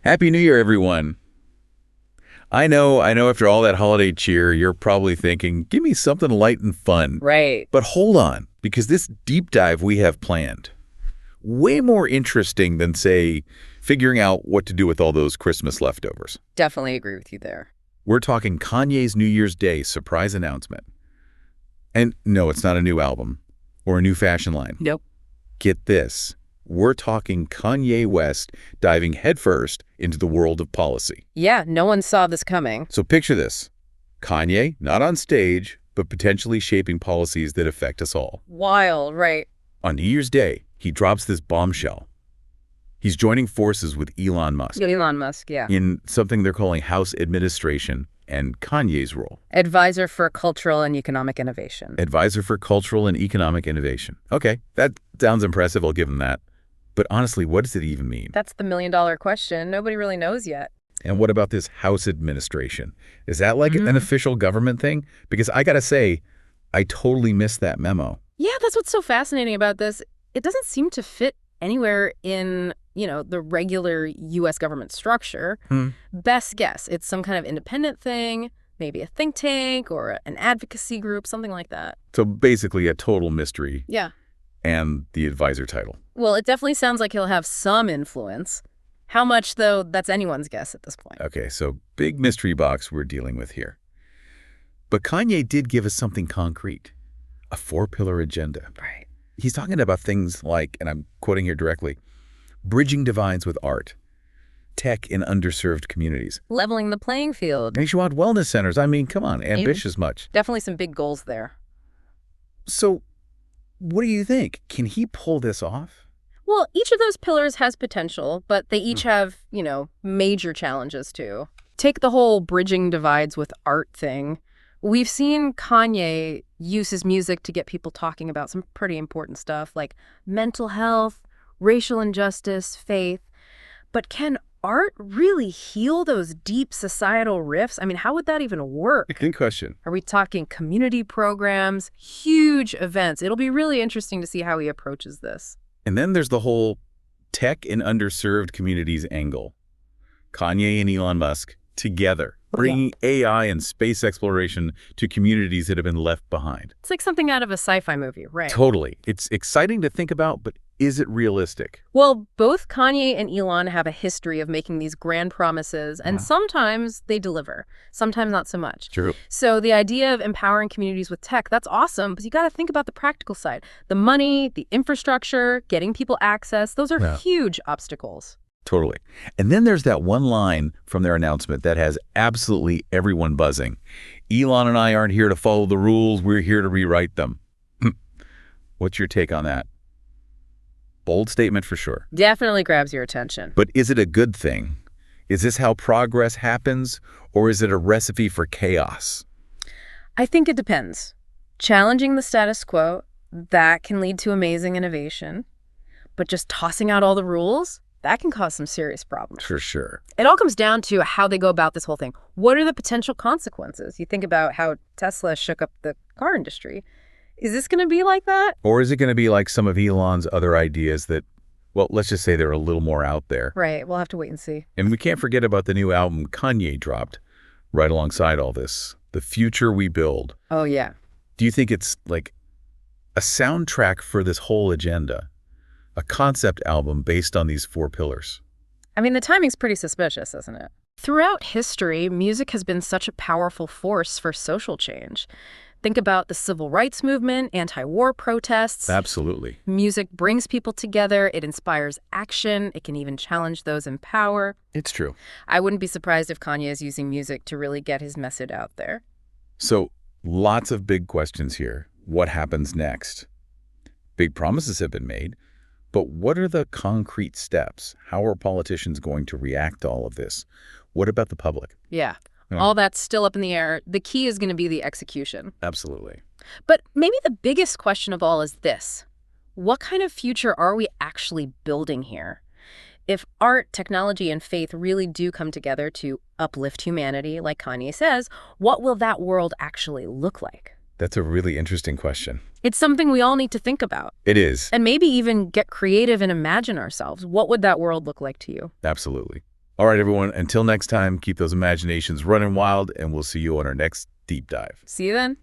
Happy New Year, everyone. I know after all that holiday cheer, you're probably thinking, give me something light and fun. Right. But hold on, because this deep dive we have planned, way more interesting than, say, figuring out what to do with all those Christmas leftovers. Definitely agree with you there. We're talking Kanye's New Year's Day surprise announcement. And no, it's not a new album or a new fashion line. Nope. Get this. We're talking Kanye West diving headfirst into the world of policy. Yeah, no one saw this coming. So picture this. Kanye, not on stage, but potentially shaping policies that affect us all. Wild, right. On New Year's Day, he drops this bombshell. He's joining forces with Elon Musk Elon Musk, yeah. in something they're calling House Administration and Kanye's role. Advisor for Cultural and Economic Innovation. Advisor for Cultural and Economic Innovation. Okay, that sounds impressive. I'll give him that. But honestly, what does it even mean? That's the million-dollar question. Nobody really knows yet. And what about this House Administration? Is that like an official government thing? Because I gotta say, I totally missed that memo. Yeah, that's what's so fascinating about this. It doesn't seem to fit anywhere in, the regular U.S. government structure. Best guess, it's some kind of independent thing, maybe a think tank or an advocacy group, something like that. So basically a total mystery. Yeah. And the advisor title. Well, it definitely sounds like he'll have some influence. How much, though, that's anyone's guess at this point. Okay, so big mystery box we're dealing with here. But Kanye did give us something concrete, a 4-pillar agenda. Right. He's talking about things like, and I'm quoting here directly, bridging divides with art, tech in underserved communities. Leveling the playing field. Nationwide wellness centers. I mean, come on, ambitious much. Definitely some big goals there. So what do you think? Can he pull this off? Well, each of those pillars has potential, but they each have, major challenges too. Take the whole bridging divides with art thing. We've seen Kanye use his music to get people talking about some pretty important stuff like mental health, racial injustice, faith. But can art really heal those deep societal rifts? I mean, how would that even work? Good question. Are we talking community programs, huge events? It'll be really interesting to see how he approaches this. And then there's the whole tech in underserved communities angle. Kanye and Elon Musk together, bringing AI and space exploration to communities that have been left behind. It's like something out of a sci-fi movie, right? Totally. It's exciting to think about, but is it realistic? Well, both Kanye and Elon have a history of making these grand promises, and sometimes they deliver, sometimes not so much. True. So the idea of empowering communities with tech, that's awesome, but you got to think about the practical side. The money, the infrastructure, getting people access, those are huge obstacles. Totally. And then there's that one line from their announcement that has absolutely everyone buzzing. Elon and I aren't here to follow the rules. We're here to rewrite them. What's your take on that? Bold statement for sure. Definitely grabs your attention. But is it a good thing? Is this how progress happens, or is it a recipe for chaos? I think it depends. Challenging the status quo, that can lead to amazing innovation. But just tossing out all the rules, that can cause some serious problems. For sure. It all comes down to how they go about this whole thing. What are the potential consequences? You think about how Tesla shook up the car industry. Is this going to be like that? Or is it going to be like some of Elon's other ideas that, well, let's just say they're a little more out there. Right. We'll have to wait and see. And we can't forget about the new album Kanye dropped right alongside all this, The Future We Build. Oh, yeah. Do you think it's like a soundtrack for this whole agenda, a concept album based on these 4 pillars? I mean, the timing's pretty suspicious, isn't it? Throughout history, music has been such a powerful force for social change. Think about the civil rights movement, anti-war protests. Absolutely. Music brings people together. It inspires action. It can even challenge those in power. It's true. I wouldn't be surprised if Kanye is using music to really get his message out there. So lots of big questions here. What happens next? Big promises have been made, but what are the concrete steps? How are politicians going to react to all of this? What about the public? Yeah. All that's still up in the air. The key is going to be the execution. Absolutely. But maybe the biggest question of all is this. What kind of future are we actually building here? If art, technology, and faith really do come together to uplift humanity, like Kanye says, what will that world actually look like? That's a really interesting question. It's something we all need to think about. It is. And maybe even get creative and imagine ourselves. What would that world look like to you? Absolutely. All right, everyone, until next time, keep those imaginations running wild, and we'll see you on our next deep dive. See you then.